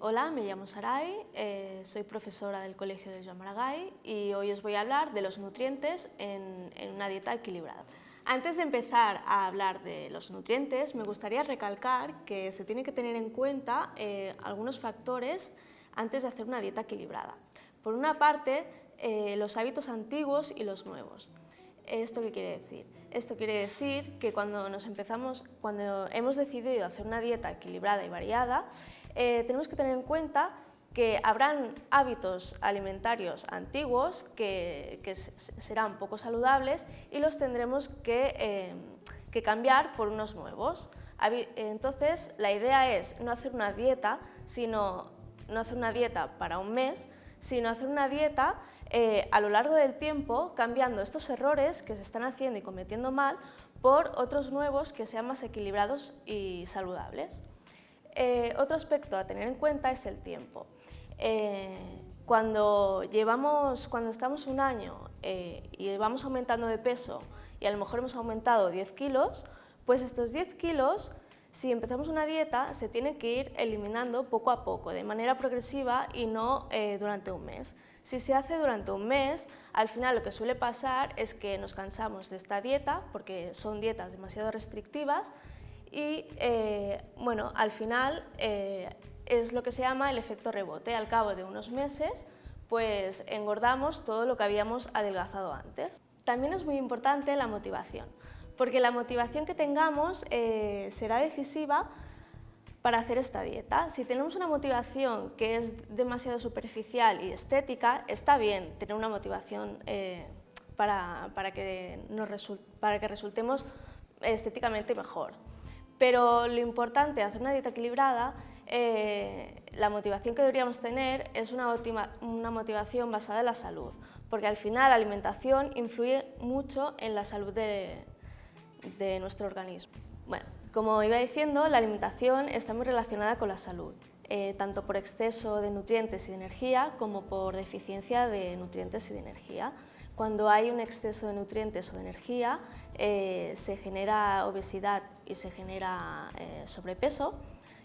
Hola, me llamo Saray, soy profesora del Colegio de Joan Maragall y hoy os voy a hablar de los nutrientes en una dieta equilibrada. Antes de empezar a hablar de los nutrientes, me gustaría recalcar que se tiene que tener en cuenta algunos factores antes de hacer una dieta equilibrada. Por una parte, los hábitos antiguos y los nuevos. ¿Esto qué quiere decir? Esto quiere decir que cuando hemos decidido hacer una dieta equilibrada y variada, tenemos que tener en cuenta que habrán hábitos alimentarios antiguos que serán poco saludables y los tendremos que cambiar por unos nuevos. Entonces, la idea es no hacer una dieta, no hacer una dieta para un mes, sino hacer una dieta a lo largo del tiempo, cambiando estos errores que se están haciendo y cometiendo mal por otros nuevos que sean más equilibrados y saludables. Otro aspecto a tener en cuenta es el tiempo. Cuando estamos un año y vamos aumentando de peso y a lo mejor hemos aumentado 10 kilos, pues estos 10 kilos, si empezamos una dieta, se tienen que ir eliminando poco a poco, de manera progresiva y no durante un mes. Si se hace durante un mes, al final lo que suele pasar es que nos cansamos de esta dieta porque son dietas demasiado restrictivas y bueno, al final es lo que se llama el efecto rebote. Al cabo de unos meses, pues engordamos todo lo que habíamos adelgazado antes. También es muy importante la motivación, porque la motivación que tengamos será decisiva para hacer esta dieta. Si tenemos una motivación que es demasiado superficial y estética, está bien tener una motivación para que resultemos estéticamente mejor. Pero lo importante de hacer una dieta equilibrada, la motivación que deberíamos tener es una motivación basada en la salud, porque al final la alimentación influye mucho en la salud de nuestro organismo. Bueno, como iba diciendo, la alimentación está muy relacionada con la salud, tanto por exceso de nutrientes y de energía como por deficiencia de nutrientes y de energía. Cuando hay un exceso de nutrientes o de energía, se genera obesidad y se genera sobrepeso,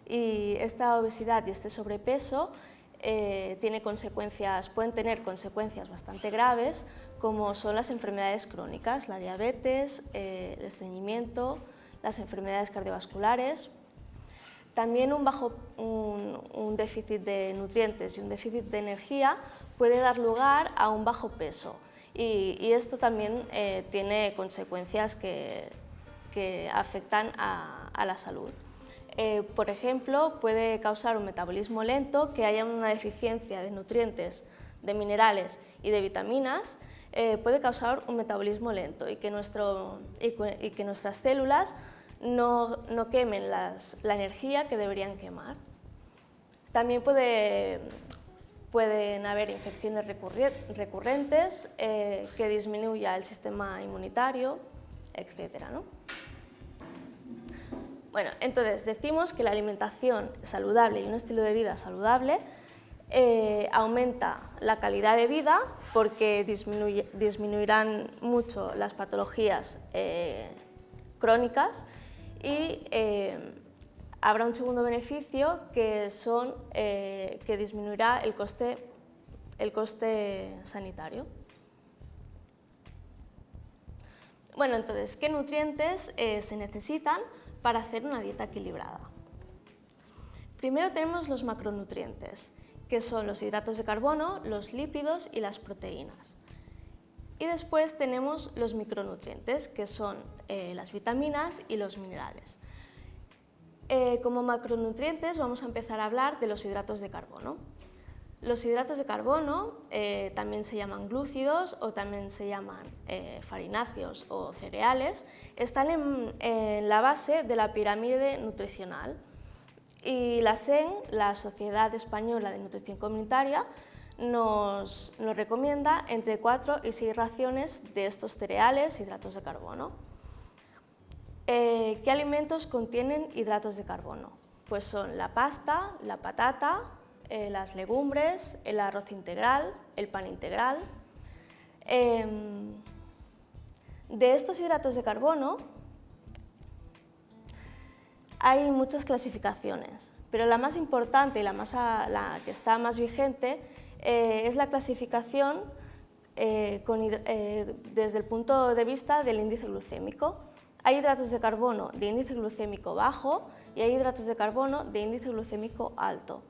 y esta obesidad y este sobrepeso pueden tener consecuencias bastante graves, como son las enfermedades crónicas, la diabetes, el estreñimiento, las enfermedades cardiovasculares. También un déficit de nutrientes y un déficit de energía puede dar lugar a un bajo peso, y esto también tiene consecuencias que afectan a la salud. Por ejemplo, puede causar un metabolismo lento, que haya una deficiencia de nutrientes, de minerales y de vitaminas, puede causar un metabolismo lento y que nuestras células no quemen la energía que deberían quemar. También pueden haber infecciones recurrentes que disminuya el sistema inmunitario, etc., ¿no? Bueno, entonces decimos que la alimentación saludable y un estilo de vida saludable aumenta la calidad de vida porque disminuirán mucho las patologías crónicas, y habrá un segundo beneficio que disminuirá el coste sanitario. Bueno, entonces, ¿qué nutrientes se necesitan para hacer una dieta equilibrada? Primero tenemos los macronutrientes, que son los hidratos de carbono, los lípidos y las proteínas. Y después tenemos los micronutrientes, que son las vitaminas y los minerales. Como macronutrientes vamos a empezar a hablar de los hidratos de carbono. Los hidratos de carbono también se llaman glúcidos o también se llaman farináceos o cereales. Están en la base de la pirámide nutricional, y la SEN, la Sociedad Española de Nutrición Comunitaria, nos recomienda entre 4 y 6 raciones de estos cereales, hidratos de carbono. ¿Qué alimentos contienen hidratos de carbono? Pues son la pasta, la patata, las legumbres, el arroz integral, el pan integral. De estos hidratos de carbono, Hay muchas clasificaciones, pero la más importante y la que está más vigente es la clasificación desde el punto de vista del índice glucémico. Hay hidratos de carbono de índice glucémico bajo y hay hidratos de carbono de índice glucémico alto.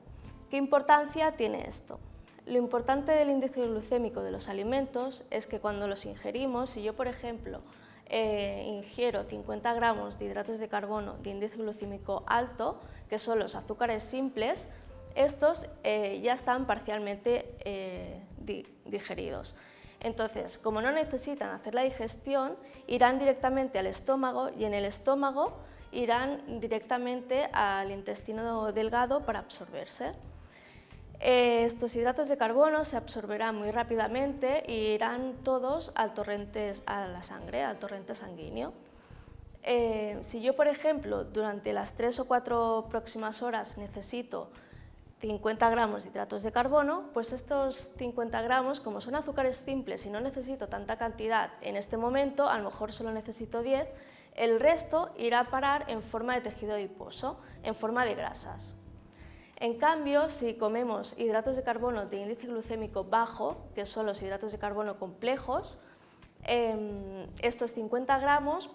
¿Qué importancia tiene esto? Lo importante del índice glucémico de los alimentos es que cuando los ingerimos, si yo por ejemplo ingiero 50 gramos de hidratos de carbono de índice glucémico alto, que son los azúcares simples, estos ya están parcialmente digeridos. Entonces, como no necesitan hacer la digestión, irán directamente al estómago y en el estómago irán directamente al intestino delgado para absorberse. Estos hidratos de carbono se absorberán muy rápidamente y irán todos a la sangre, al torrente sanguíneo. Si yo, por ejemplo, durante las 3 o 4 próximas horas necesito 50 gramos de hidratos de carbono, pues estos 50 gramos, como son azúcares simples y no necesito tanta cantidad en este momento, a lo mejor solo necesito 10, el resto irá a parar en forma de tejido adiposo, en forma de grasas. En cambio, si comemos hidratos de carbono de índice glucémico bajo, que son los hidratos de carbono complejos, estos 50 gramos,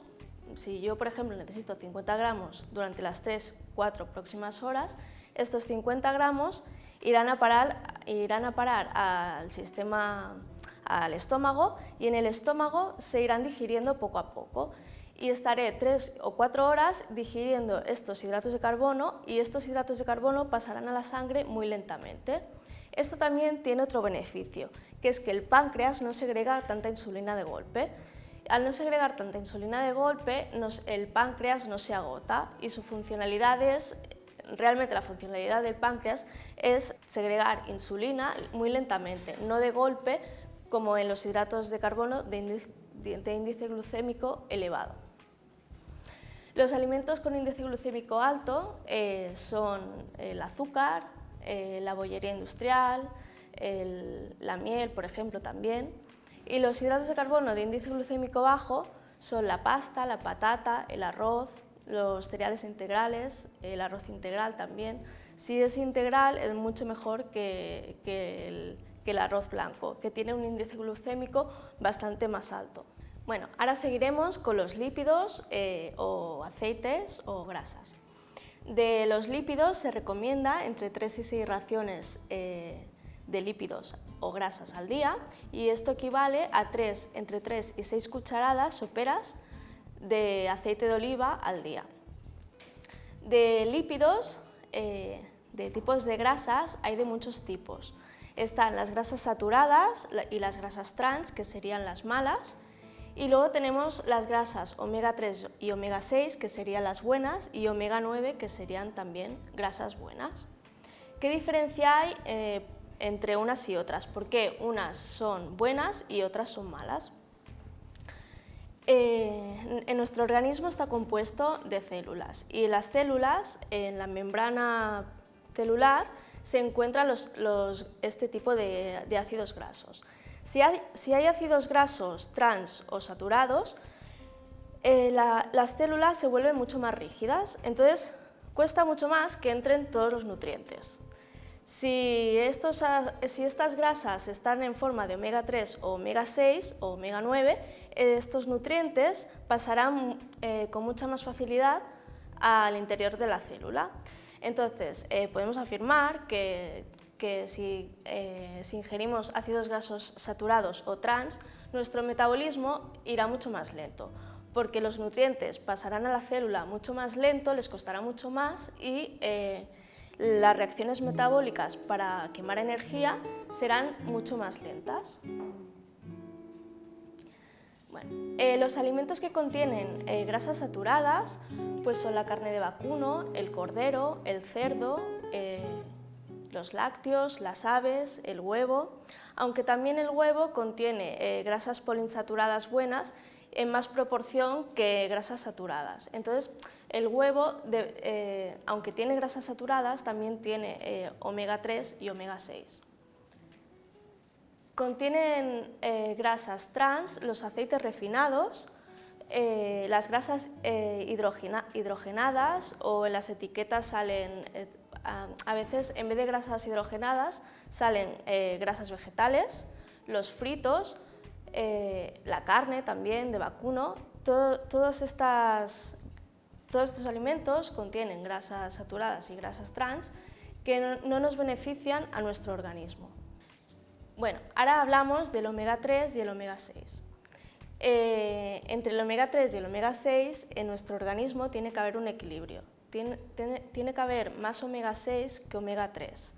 si yo por ejemplo necesito 50 gramos durante las 3-4 próximas horas, estos 50 gramos irán a parar al sistema, al estómago, y en el estómago se irán digiriendo poco a poco. Y estaré 3 o 4 horas digiriendo estos hidratos de carbono y estos hidratos de carbono pasarán a la sangre muy lentamente. Esto también tiene otro beneficio, que es que el páncreas no segrega tanta insulina de golpe. Al no segregar tanta insulina de golpe, el páncreas no se agota y su funcionalidad realmente la funcionalidad del páncreas es segregar insulina muy lentamente, no de golpe como en los hidratos de carbono de índice glucémico elevado. Los alimentos con índice glucémico alto son el azúcar, la bollería industrial, la miel, por ejemplo, también. Y los hidratos de carbono de índice glucémico bajo son la pasta, la patata, el arroz, los cereales integrales, el arroz integral también. Si es integral es mucho mejor que el arroz blanco, que tiene un índice glucémico bastante más alto. Bueno, ahora seguiremos con los lípidos o aceites o grasas. De los lípidos se recomienda entre 3 y 6 raciones de lípidos o grasas al día, y esto equivale a entre 3 y 6 cucharadas soperas de aceite de oliva al día. De lípidos, de tipos de grasas, hay de muchos tipos. Están las grasas saturadas y las grasas trans, que serían las malas, y luego tenemos las grasas omega 3 y omega 6, que serían las buenas, y omega 9, que serían también grasas buenas. ¿Qué diferencia hay entre unas y otras? ¿Por qué unas son buenas y otras son malas? En nuestro organismo está compuesto de células, y en las células, en la membrana celular, se encuentran este tipo de ácidos grasos. Si hay ácidos grasos trans o saturados, las células se vuelven mucho más rígidas, entonces cuesta mucho más que entren todos los nutrientes. Si estas grasas están en forma de omega 3 o omega 6 o omega 9, estos nutrientes pasarán con mucha más facilidad al interior de la célula. Entonces, podemos afirmar que si ingerimos ácidos grasos saturados o trans, nuestro metabolismo irá mucho más lento, porque los nutrientes pasarán a la célula mucho más lento, les costará mucho más, y las reacciones metabólicas para quemar energía serán mucho más lentas. Bueno, los alimentos que contienen grasas saturadas pues son la carne de vacuno, el cordero, el cerdo, los lácteos, las aves, el huevo, aunque también el huevo contiene grasas poliinsaturadas buenas en más proporción que grasas saturadas. Entonces, el huevo, aunque tiene grasas saturadas, también tiene omega 3 y omega 6. Contienen grasas trans los aceites refinados, las grasas hidrogenadas, o en las etiquetas salen, a veces en vez de grasas hidrogenadas, salen grasas vegetales, los fritos, la carne también de vacuno. Todos estos alimentos contienen grasas saturadas y grasas trans que no nos benefician a nuestro organismo. Bueno, ahora hablamos del omega 3 y el omega 6. Entre el omega 3 y el omega 6 en nuestro organismo tiene que haber un equilibrio. Tiene que haber más omega 6 que omega 3.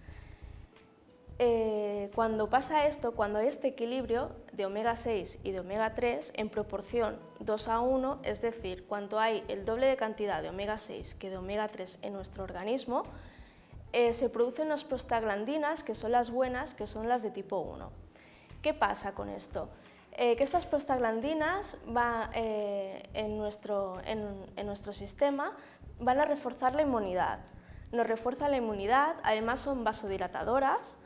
Cuando pasa esto, cuando hay este equilibrio de omega 6 y de omega 3 en proporción 2:1, es decir, cuando hay el doble de cantidad de omega 6 que de omega 3 en nuestro organismo, se producen unas prostaglandinas, que son las buenas, que son las de tipo 1. ¿Qué pasa con esto? Que estas prostaglandinas en nuestro sistema van a reforzar la inmunidad. Nos refuerza la inmunidad, además son vasodilatadoras,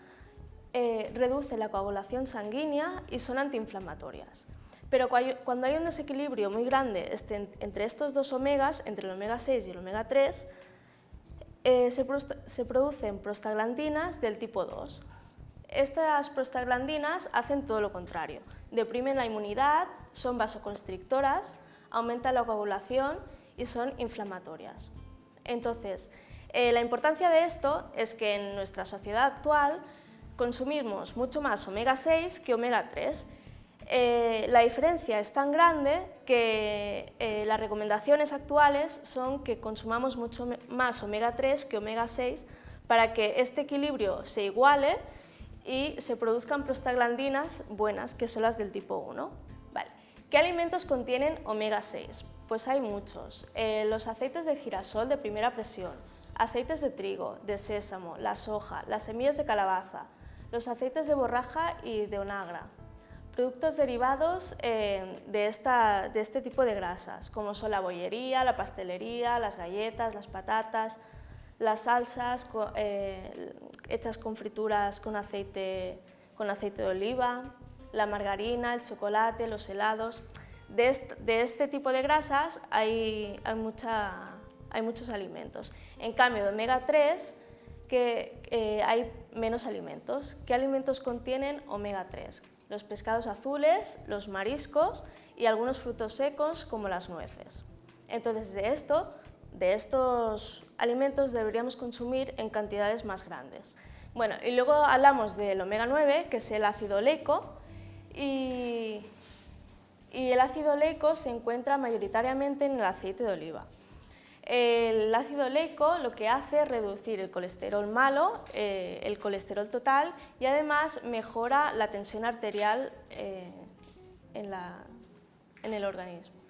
reduce la coagulación sanguínea y son antiinflamatorias. Pero cuando hay un desequilibrio muy grande entre estos dos omegas, entre el omega 6 y el omega 3, se producen prostaglandinas del tipo 2. Estas prostaglandinas hacen todo lo contrario, deprimen la inmunidad, son vasoconstrictoras, aumentan la coagulación y son inflamatorias. Entonces, la importancia de esto es que en nuestra sociedad actual consumimos mucho más omega 6 que omega 3. La diferencia es tan grande que las recomendaciones actuales son que consumamos mucho más omega 3 que omega 6 para que este equilibrio se iguale y se produzcan prostaglandinas buenas, que son las del tipo 1. Vale. ¿Qué alimentos contienen omega 6? Pues hay muchos. Los aceites de girasol de primera presión, aceites de trigo, de sésamo, la soja, las semillas de calabaza, los aceites de borraja y de onagra. Productos derivados de este tipo de grasas, como son la bollería, la pastelería, las galletas, las patatas, las salsas hechas con frituras con aceite de oliva, la margarina, el chocolate, los helados. De este tipo de grasas hay muchos alimentos. En cambio, de omega 3 hay menos alimentos. ¿Qué alimentos contienen omega 3? Los pescados azules, los mariscos y algunos frutos secos como las nueces. Entonces, de estos alimentos deberíamos consumir en cantidades más grandes. Bueno, y luego hablamos del omega 9, que es el ácido oleico, y el ácido oleico se encuentra mayoritariamente en el aceite de oliva. El ácido oleico lo que hace es reducir el colesterol malo, el colesterol total, y además mejora la tensión arterial en el organismo.